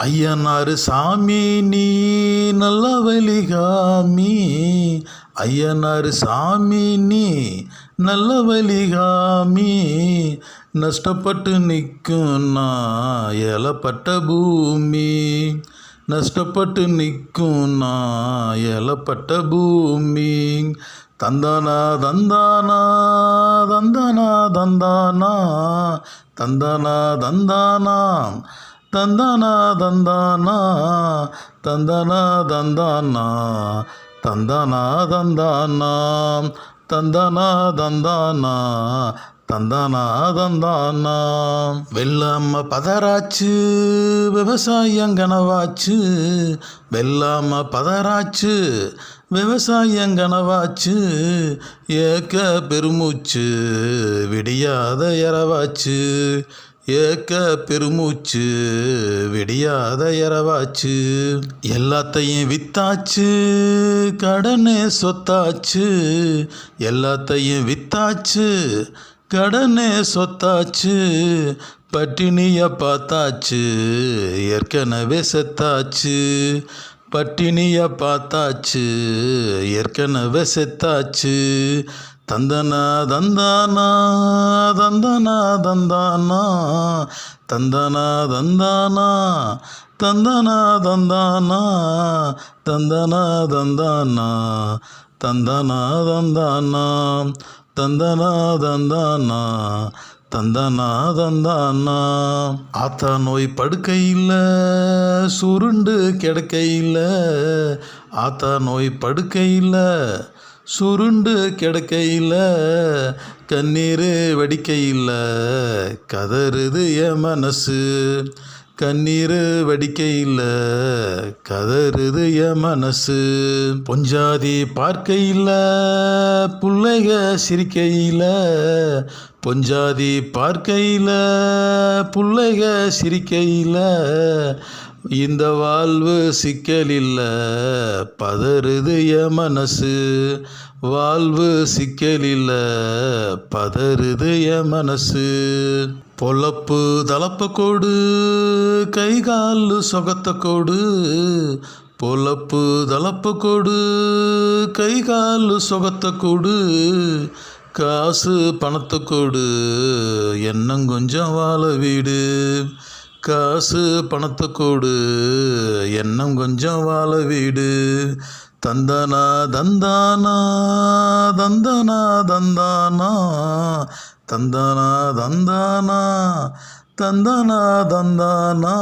ஐயனாரு சாமி நீ நல்ல வழிகாமி. ஐயனாரு சாமி நீ நல்ல வழிகாமி. நஷ்டப்பட்டு நிற்கும் நான் ஏலப்பட்ட பூமி. நஷ்டப்பட்டு நிற்கும் நான் ஏலப்பட்ட பூமி. தந்தானா தந்தானா தந்தானா தந்தானா தந்தானா தந்தானா தந்தானா தந்தானா தந்தானா தந்தானா தந்தானா தந்தானா தந்தானா தந்தானா தந்தானா தந்தானா. வெள்ளாம பதராச்சு விவசாயம் கனவாச்சு. வெள்ளாம பதராச்சு விவசாயம் கனவாச்சு. ஏக்க பெருமூச்சு விடியாத இரவாச்சு. ஏக்க பெருமூச்சு விடியாத இரவாச்சு. எல்லாத்தையும் வித்தாச்சு கடனே சொத்தாச்சு. எல்லாத்தையும் வித்தாச்சு கடனே சொத்தாச்சு. பட்டினிய பார்த்தாச்சு ஏற்கனவே செத்தாச்சு. பட்டினிய பார்த்தாச்சு ஏற்கனவே செத்தாச்சு. தந்தனா தந்தானா தந்தனா தந்தானா தந்தனா தந்தானா தந்தனா தந்தானா தந்தனா தந்தானா தந்தனா தந்தானா தந்தனா தந்தானா தந்தனா தந்தானா. ஆத்தா நோய் படுக்கையில் சுருண்டு கிடக்கையில். ஆத்தா நோய் படுக்கையில் சுருண்டு கிடக்கையில். கண்ணீர் வடிக்கையில் கதறுது என் மனசு. கண்ணீர் வடிக்கையில் கதறுது என் மனசு. பொஞ்சாதி பார்க்கையில் புள்ளைக சிரிக்கையில். பொஞ்சாதி பார்க்கையில் புள்ளைக சிரிக்கையில். இந்த வாழ்வு சிக்கலில்ல பதறுது என் மனசு. வாழ்வு சிக்கலில்ல பதறுது என் மனசு. பொழப்பு தலப்ப கோடு கை கால் சொகத்த கோடு. பொழப்பு தலப்ப கோடு கை கால் சொகத்த கோடு. காசு பணத்தை கோடு எண்ணம் கொஞ்சம் வாழ வீடு. காசு பணத்தை கோடு எண்ணம் கொஞ்சம் வாழ வீடு. தந்தானா தந்தானா தந்தானா தந்தானா தந்தானா தந்தானா தந்தானா தந்தானா.